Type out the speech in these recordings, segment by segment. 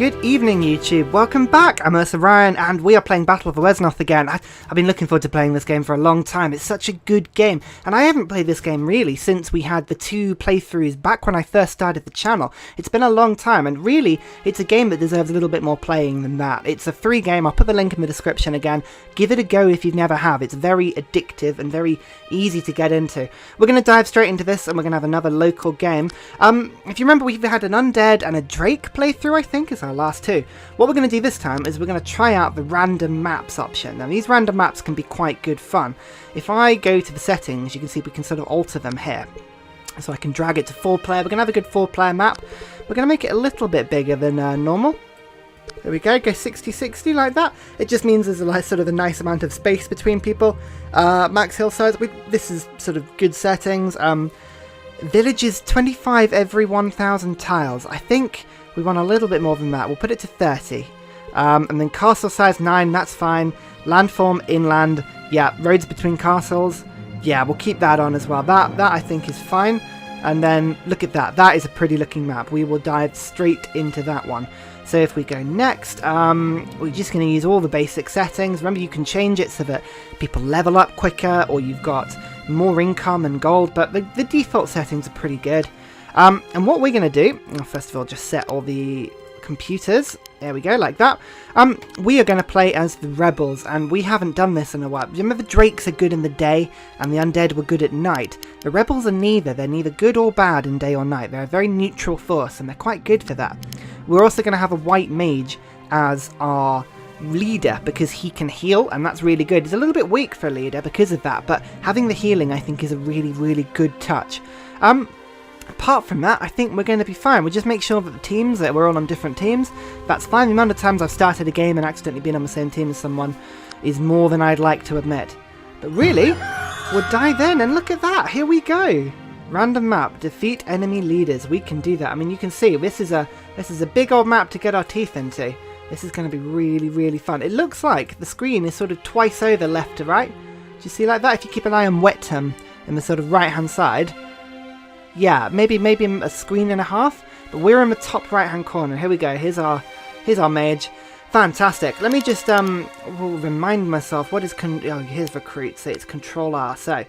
Good evening, YouTube. Welcome back. I'm Ursa and we are playing Battle of the Wesnoth again. I've been looking forward to playing this game for a long time. It's such a good game, and I haven't played this game really since we had the 2 playthroughs back when I first started the channel. It's been a long time, and really, it's a game that deserves a little bit more playing than that. It's a free game. I'll put the link in the description again. Give it a go if you've never have. It's very addictive and very easy to get into. We're going to dive straight into this, and we're going to have another local game. If you remember, we've had an Undead and a Drake playthrough, I think, is our last 2. What we're going to do this time is we're going to try out the random maps option. Now, these random maps can be quite good fun. If I go to the settings, you can see we can sort of alter them here. So I can drag it to 4-player. We're going to have a good 4-player map. We're going to make it a little bit bigger than normal. There we go 60-60 like that. It just means there's a sort of a nice amount of space between people. Max hill size, this is sort of good settings. Villages 25 every 1,000 tiles. I think we want a little bit more than that. We'll put it to 30. And then castle size 9, that's fine. Landform, inland, yeah. Roads between castles, yeah, we'll keep that on as well. That I think is fine. And then look at that. That is a pretty looking map. We will dive straight into that one. So if we go next, we're just going to use all the basic settings. Remember, you can change it so that people level up quicker, or you've got more income and gold, but the default settings are pretty good. And what we're going to do, well, first of all, just set all the computers. There we go, like that. We are going to play as the rebels, and we haven't done this in a while. Remember, the drakes are good in the day, and the undead were good at night. The rebels are neither. They're neither good or bad in day or night. They're a very neutral force, and they're quite good for that. We're also going to have a white mage as our leader, because he can heal, and that's really good. He's a little bit weak for a leader because of that, but having the healing, I think, is a really, really good touch. Apart from that, I think we're going to be fine. We'll just make sure that the teams, that we're all on different teams. That's fine. The amount of times I've started a game and accidentally been on the same team as someone is more than I'd like to admit. But really, we'll dive in, and look at that. Here we go. Random map. Defeat enemy leaders. We can do that. I mean, you can see this is a big old map to get our teeth into. This is going to be really, really fun. It looks like the screen is sort of twice over left to right. Do you see like that? If you keep an eye on Wettham in the sort of right-hand side. Yeah, maybe a screen and a half, but we're in the top right-hand corner. Here we go. Here's our mage. Fantastic. Let me just remind myself what is here's recruit. So it's Control R. So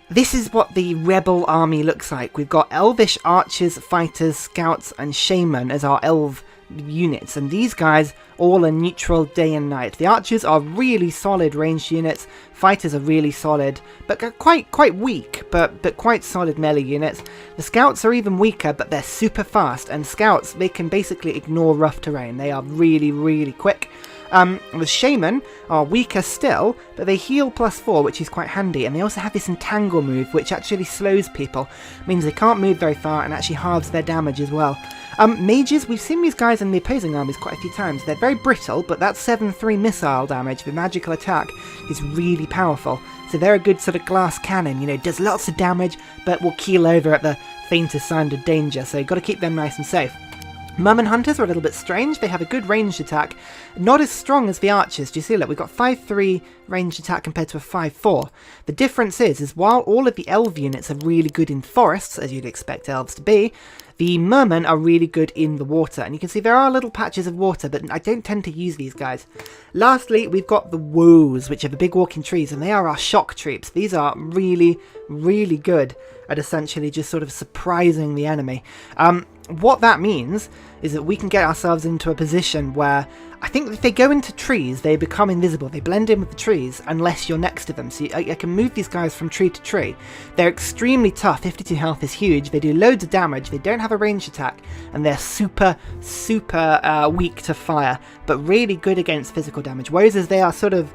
this is what the rebel army looks like. We've got elvish archers, fighters, scouts, and shaman as our elf units, and these guys all are neutral day and night. The archers are really solid ranged units. Fighters are really solid, but quite weak, but quite solid melee units. The scouts are even weaker, but they're super fast, and scouts, they can basically ignore rough terrain. They are really, really quick. The shaman are weaker still, but they heal +4, which is quite handy, and they also have this entangle move, which actually slows people. Means they can't move very far, and actually halves their damage as well. Mages, we've seen these guys in the opposing armies quite a few times. They're very brittle, but that 7-3 missile damage, the magical attack, is really powerful. So they're a good sort of glass cannon, you know, does lots of damage, but will keel over at the faintest sign of danger, so you've got to keep them nice and safe. Merman Hunters are a little bit strange. They have a good ranged attack, not as strong as the archers. Do you see? Look, we've got 5-3 ranged attack compared to a 5-4. The difference is while all of the elf units are really good in forests, as you'd expect elves to be, the mermen are really good in the water. And you can see there are little patches of water, but I don't tend to use these guys. Lastly, we've got the woes, which are the big walking trees, and they are our shock troops. These are really, really good at essentially just sort of surprising the enemy. What that means is that we can get ourselves into a position where I think if they go into trees, they become invisible. They blend in with the trees unless you're next to them. So I can move these guys from tree to tree. They're extremely tough. 52 health is huge. They do loads of damage. They don't have a ranged attack. And they're super, super weak to fire, but really good against physical damage. Whereas they are sort of,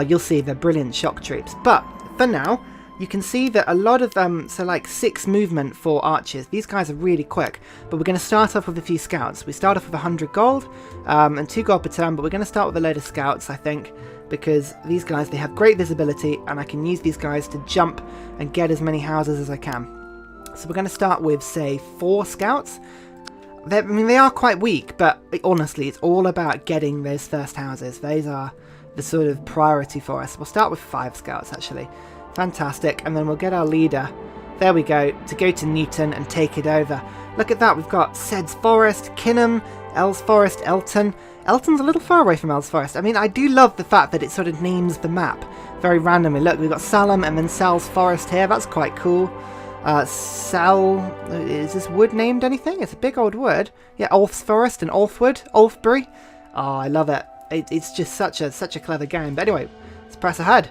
you'll see, they're brilliant shock troops. But for now, you can see that a lot of them, so like 6 movement for archers. These guys are really quick, but we're going to start off with a few scouts. We start off with 100 gold and 2 gold per turn, but we're going to start with a load of scouts, I think, because these guys, they have great visibility, and I can use these guys to jump and get as many houses as I can. So we're going to start with, say, 4 scouts. I mean, they are quite weak, but honestly, it's all about getting those first houses. Those are the sort of priority for us. We'll start with 5 scouts, actually. Fantastic, and then we'll get our leader There we go, to go to Newton and take it over. Look at that, we've got Sed's Forest, Kinham, Ells Forest, Elton. Elton's a little far away from Ells Forest. I mean, I do love the fact that it sort of names the map very randomly. Look, we've got Salem and then Sal's Forest here. That's quite cool. Sal... Is this wood named anything? It's a big old wood. Yeah, Ulf's Forest and Ulfwood. Ulfbury. Oh, I love it. It's just such a clever game. But anyway, let's press ahead.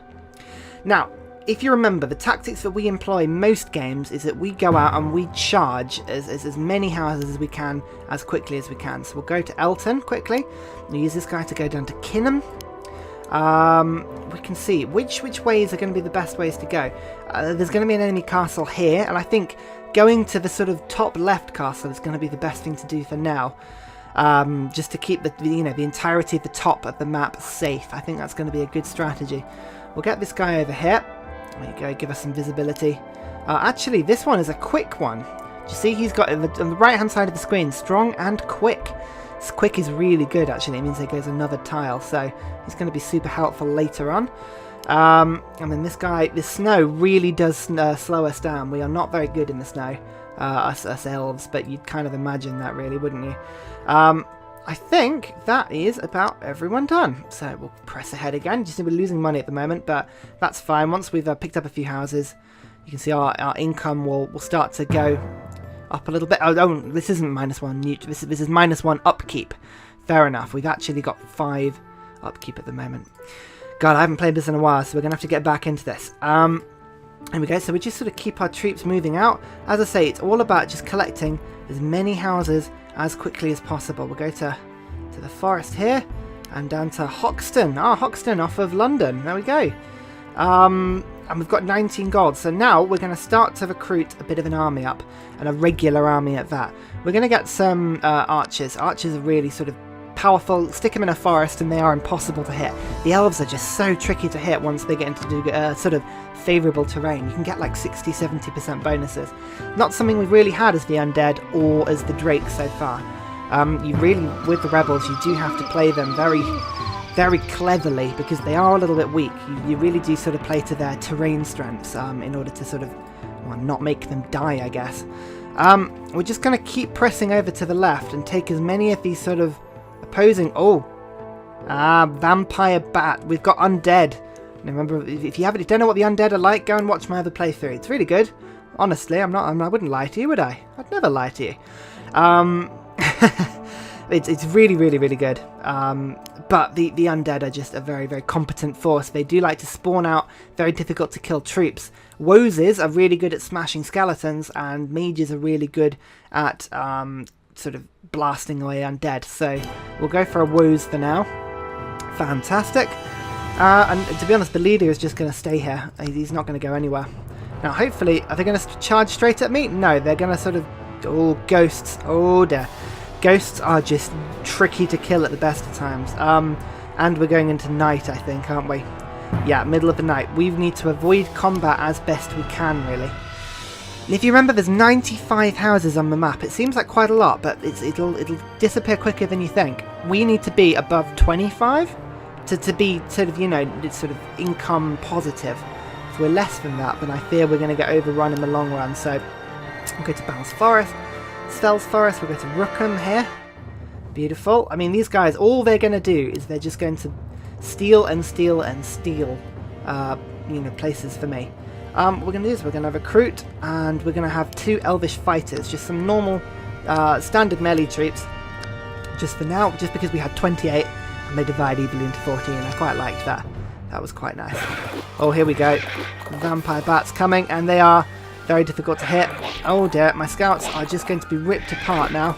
Now, if you remember, the tactics that we employ in most games is that we go out and we charge as many houses as we can, as quickly as we can. So we'll go to Elton quickly. We'll use this guy to go down to Kinham. We can see which ways are going to be the best ways to go. There's going to be an enemy castle here, and I think going to the sort of top left castle is going to be the best thing to do for now. Just to keep the entirety of the top of the map safe. I think that's going to be a good strategy. We'll get this guy over here. There you go, give us some visibility. Actually, this one is a quick one. Do you see he's got on the right hand side of the screen, strong and quick. This quick is really good, actually. It means there goes another tile, so he's going to be super helpful later on. And then this guy, the snow really does slow us down. We are not very good in the snow, us elves, but you'd kind of imagine that really, wouldn't you? I think that is about everyone done. So we'll press ahead again. Just we're losing money at the moment, but that's fine. Once we've picked up a few houses, you can see our income will start to go up a little bit. Oh, this isn't -1. This is -1 upkeep. Fair enough. We've actually got 5 upkeep at the moment. God, I haven't played this in a while, so we're going to have to get back into this. There we go. So we just sort of keep our troops moving out. As I say, it's all about just collecting as many houses as quickly as possible. We'll go to the forest here and down to Hoxton. Hoxton off of London. There we go. And we've got 19 gold. So now we're going to start to recruit a bit of an army up, and a regular army at that. We're going to get some archers. Archers are really sort of powerful. Stick them in a forest and they are impossible to hit. The elves are just so tricky to hit once they get into sort of favourable terrain. You can get like 60-70% bonuses. Not something we've really had as the undead or as the drake so far. You really, with the rebels, you do have to play them very, very cleverly because they are a little bit weak. You really do sort of play to their terrain strengths in order to sort of, well, not make them die, I guess. We're just going to keep pressing over to the left and take as many of these sort of opposing... vampire bat. We've got undead. Now remember, if you don't know what the undead are like, go and watch my other playthrough. It's really good. Honestly, I wouldn't lie to you, would I? I'd never lie to you. It's really, really, really good. But the undead are just a very, very competent force. They do like to spawn out very difficult to kill troops. Wozes are really good at smashing skeletons, and mages are really good at sort of blasting away undead. So we'll go for a woes for now. Fantastic. And to be honest, the leader is just going to stay here. He's not going to go anywhere. Now, hopefully, are they going to charge straight at me? No, they're going to sort of... Oh, ghosts. Oh, dear. Ghosts are just tricky to kill at the best of times. And we're going into night, I think, aren't we? Yeah, middle of the night. We need to avoid combat as best we can, really. And if you remember, there's 95 houses on the map. It seems like quite a lot, but it'll disappear quicker than you think. We need to be above 25 to be sort of, sort of income positive. If we're less than that, then I fear we're going to get overrun in the long run. So we'll go to Bell's Forest, Stell's Forest, we'll go to Rookham here. Beautiful. I mean, these guys, all they're going to do is they're just going to steal and steal and steal, places for me. What we're going to do is we're going to recruit, and we're going to have 2 elvish fighters, just some normal standard melee troops, just for now, just because we had 28 and they divide evenly into 14. I quite liked that. That was quite nice. Oh, here we go. Vampire bats coming, and they are very difficult to hit. Oh dear, my scouts are just going to be ripped apart now.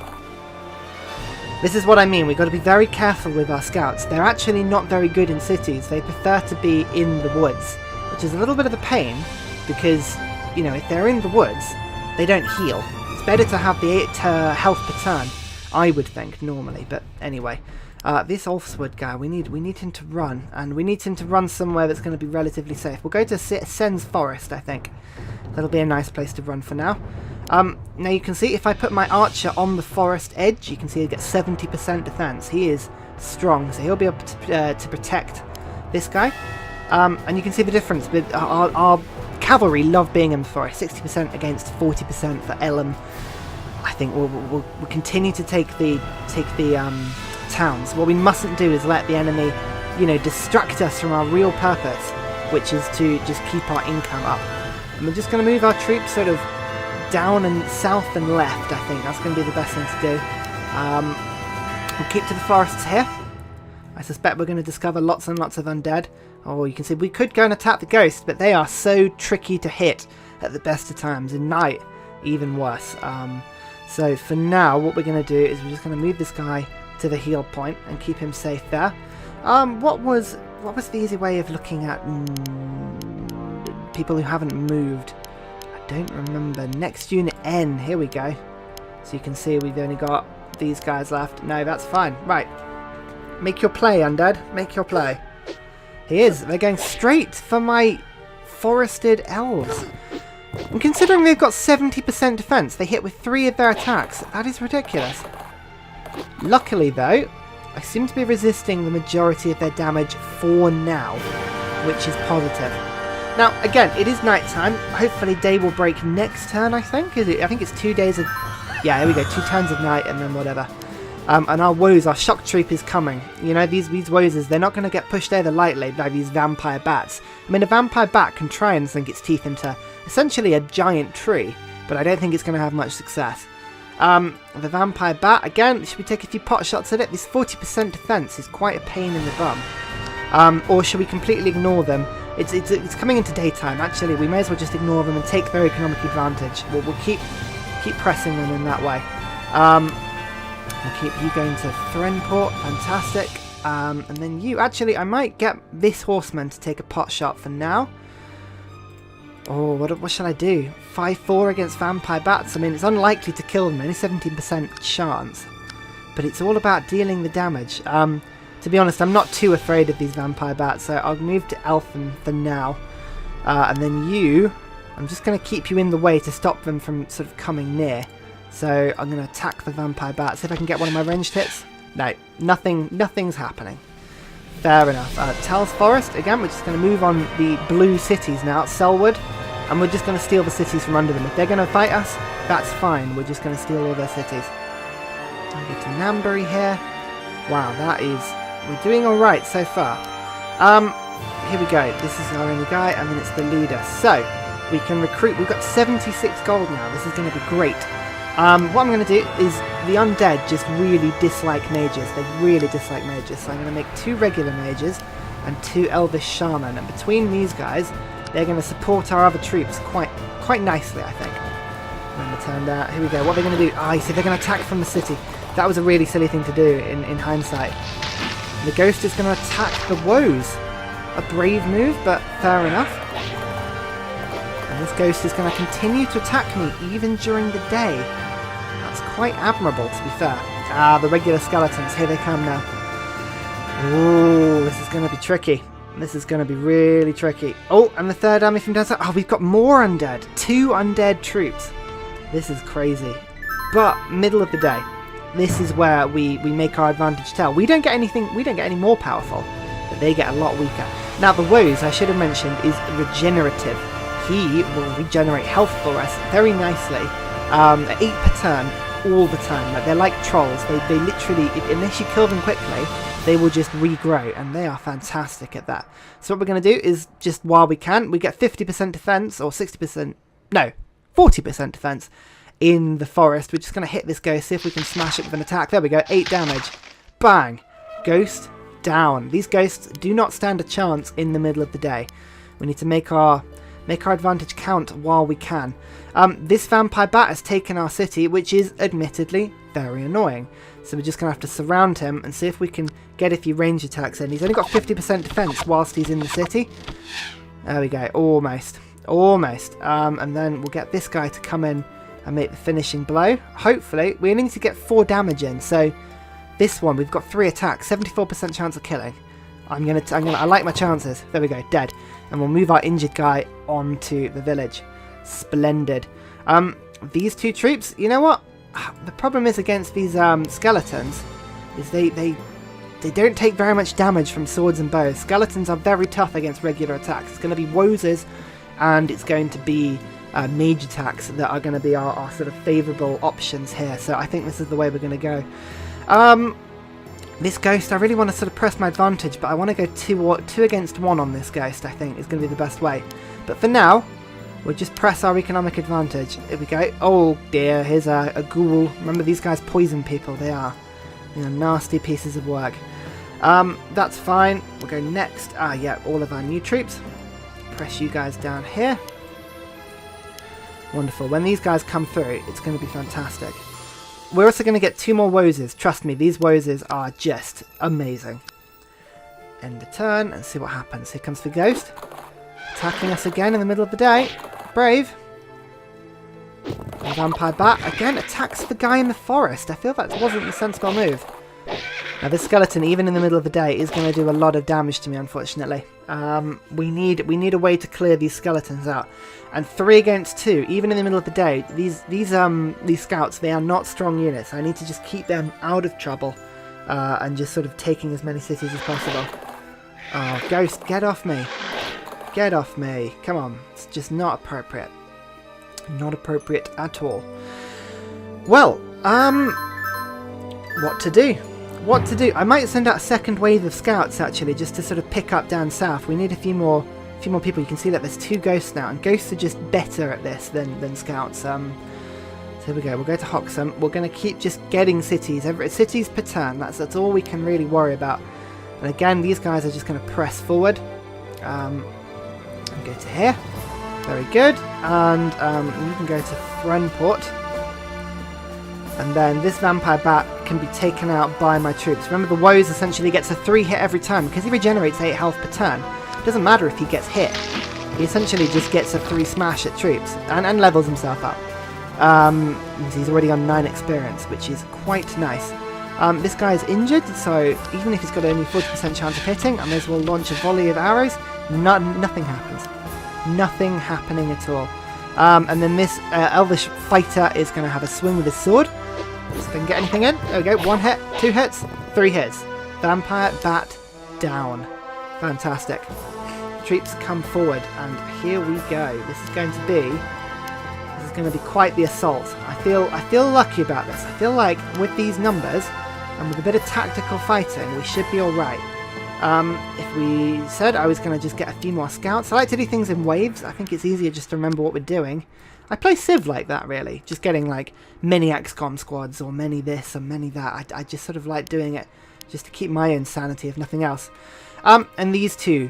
This is what I mean, we've got to be very careful with our scouts. They're actually not very good in cities. They prefer to be in the woods, which is a little bit of a pain because, if they're in the woods, they don't heal. It's better to have the 8 health per turn, I would think, normally. But anyway, this Ulfswood guy, we need him to run, and we need him to run somewhere that's going to be relatively safe. We'll go to Sen's Forest, I think. That'll be a nice place to run for now. Now you can see if I put my archer on the forest edge, you can see he gets 70% defense. He is strong, so he'll be able to protect this guy. And you can see the difference. But our cavalry love being in the forest. 60% against 40% for Elam. I think we'll continue to take the towns. What we mustn't do is let the enemy, distract us from our real purpose, which is to just keep our income up. And we're just going to move our troops sort of down and south and left. I think that's going to be the best thing to do. We'll keep to the forests here. I suspect we're going to discover lots and lots of undead. Oh, you can see we could go and attack the ghosts, but they are so tricky to hit at the best of times. In night, even worse. So for now, what we're going to do is we're just going to move this guy to the heal point and keep him safe there. What was the easy way of looking at people who haven't moved? I don't remember. Next unit N. Here we go. So you can see we've only got these guys left. No, that's fine. Right. Make your play, undead. Make your play. He is. They're going straight for my forested elves. And considering they've got 70% defense, they hit with 3 of their attacks. That is ridiculous. Luckily, though, I seem to be resisting the majority of their damage for now, which is positive. Now, again, it is night time. Hopefully day will break next turn, I think. I think it's 2 days of... Yeah, here we go. 2 turns of night and then whatever. And our woes, our shock troop is coming. These woes, they're not going to get pushed over lightly by these vampire bats. I mean, a vampire bat can try and sink its teeth into essentially a giant tree, but I don't think it's going to have much success. The vampire bat, again, should we take a few pot shots at it? This 40% defense is quite a pain in the bum. Or should we completely ignore them? It's coming into daytime. Actually, we may as well just ignore them and take their economic advantage. We'll keep pressing them in that way. We'll keep you going to Threnport. Fantastic. And then you. Actually, I might get this horseman to take a pot shot for now. Oh, what shall I do? 5-4 against vampire bats. I mean, it's unlikely to kill them. Only 17% chance. But it's all about dealing the damage. To be honest, I'm not too afraid of these vampire bats, so I'll move to Elfin for now. And then you, I'm just going to keep you in the way to stop them from sort of coming near. So I'm going to attack the vampire bats. See if I can get one of my ranged hits. No, nothing's happening. Fair enough. Tal's Forest, again, we're just going to move on the blue cities now, Selwood. And we're just going to steal the cities from under them. If they're going to fight us, that's fine. We're just going to steal all their cities. I'll go to Nambury here. Wow, we're doing alright so far. Here we go. This is our only guy, and then it's the leader. So, we can recruit. We've got 76 gold now. This is going to be great. What I'm going to do is the undead just really dislike mages. They really dislike mages. So I'm going to make 2 regular mages and 2 elvish shaman. And between these guys, they're going to support our other troops quite nicely, I think. And they turned out. Here we go. What are they going to do? I see. They're going to attack from the city. That was a really silly thing to do in hindsight. The ghost is going to attack the woes. A brave move, but fair enough. And this ghost is going to continue to attack me even during the day. That's quite admirable, to be fair. The regular skeletons. Here they come now. Ooh, this is going to be tricky. This is going to be really tricky. Oh, and the third army from down south. Oh, we've got more undead. 2 undead troops. This is crazy. But middle of the day. This is where we make our advantage tell. We don't get anything. We don't get any more powerful, but they get a lot weaker. Now the woes, I should have mentioned, is regenerative. He will regenerate health for us very nicely. 8 per turn, all the time. Like, they're like trolls. They literally, unless you kill them quickly, they will just regrow, and they are fantastic at that. So what we're going to do is, just while we can, we get 50% defense, or 60%, no, 40% defense in the forest. We're just going to hit this ghost, see if we can smash it with an attack. There we go, 8 damage. Bang. Ghost down. These ghosts do not stand a chance in the middle of the day. We need to make our advantage count while we can. This vampire bat has taken our city, which is admittedly very annoying. So we're just going to have to surround him and see if we can get a few range attacks in. He's only got 50% defense whilst he's in the city. There we go. Almost. Almost. And then we'll get this guy to come in and make the finishing blow. Hopefully. We only need to get 4 damage in. So this one, we've got 3 attacks. 74% chance of killing. I like my chances. There we go. Dead. And we'll move our injured guy onto the village. Splendid. These 2 troops, you know what? The problem is against these skeletons is they don't take very much damage from swords and bows. Skeletons are very tough against regular attacks. It's going to be Woses and it's going to be mage attacks that are going to be our sort of favourable options here. So I think this is the way we're going to go. This ghost, I really want to sort of press my advantage, but I want to go 2 against 1 on this ghost, I think, is going to be the best way. But for now, we'll just press our economic advantage. Here we go. Oh dear, here's a ghoul. Remember, these guys poison people. They are, you know, nasty pieces of work. That's fine. We'll go next. Yeah, all of our new troops. Press you guys down here. Wonderful. When these guys come through, it's going to be fantastic. We're also going to get 2 more Woses. Trust me, these Woses are just amazing. End the turn and see what happens. Here comes the ghost. Attacking us again in the middle of the day. Brave. The vampire bat again attacks the guy in the forest. I feel that wasn't the sensible move. Now this skeleton, even in the middle of the day, is going to do a lot of damage to me, unfortunately. We need a way to clear these skeletons out. And 3 against 2, even in the middle of the day, these scouts, they are not strong units. I need to just keep them out of trouble and just sort of taking as many cities as possible. Oh, ghost, get off me. Get off me. Come on. It's just not appropriate. Not appropriate at all. Well, what to do? What to do? I might send out a second wave of scouts, actually, just to sort of pick up down south. We need a few more people. You can see that there's 2 ghosts now, and ghosts are just better at this than scouts. So here we go. We'll go to Hoxham. We're going to keep just getting cities. Cities per turn. That's all we can really worry about. And again, these guys are just going to press forward. And go to here. Very good. And you can go to Threnport. And then this vampire bat can be taken out by my troops. Remember, the Woes essentially gets a 3 hit every turn because he regenerates 8 health per turn. It doesn't matter if he gets hit. He essentially just gets a 3 smash at troops and levels himself up. He's already on 9 experience, which is quite nice. This guy is injured, so even if he's got only 40% chance of hitting, I may as well launch a volley of arrows. Nothing happens. Nothing happening at all. And then this elvish fighter is going to have a swing with his sword. See if I can get anything in. There we go. 1 hit, 2 hits, 3 hits. Vampire bat down. Fantastic. Troops come forward, and here we go. This is going to be quite the assault. I feel lucky about this. I feel like with these numbers and with a bit of tactical fighting, we should be all right. If we said I was going to just get a few more scouts, I like to do things in waves. I think it's easier just to remember what we're doing. I play Civ like that, really. Just getting like many XCOM squads or many this or many that. I just sort of like doing it just to keep my own sanity, if nothing else. And these 2.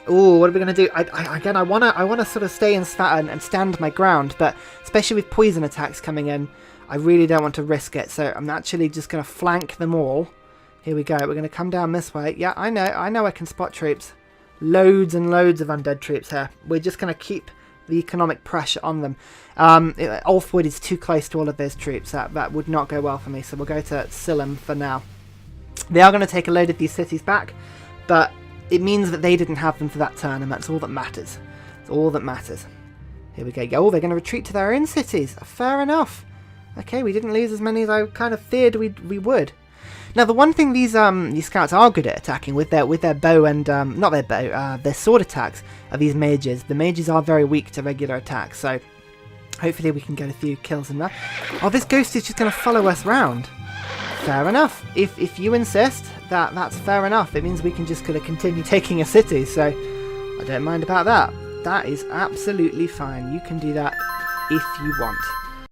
Oh, what are we going to do? I want to sort of stay and stand my ground, but especially with poison attacks coming in, I really don't want to risk it. So I'm actually just going to flank them all. Here we go. We're going to come down this way. Yeah, I know I can spot troops. Loads and loads of undead troops here. We're just going to keep the economic pressure on them. Ulfwood is too close to all of those troops. That would not go well for me, so we'll go to Silham for now. They are going to take a load of these cities back, but it means that they didn't have them for that turn, and that's all that matters. It's all that matters. Here we go. Oh, they're going to retreat to their own cities. Fair enough. Okay, we didn't lose as many as I kind of feared we would. Now, the one thing these scouts are good at attacking with their bow and not their bow, their sword attacks are these mages. The mages are very weak to regular attacks, so hopefully we can get a few kills in there. Oh, this ghost is just going to follow us round. Fair enough. If you insist, that's fair enough. It means we can just continue taking a city, so I don't mind about that. That is absolutely fine. You can do that if you want.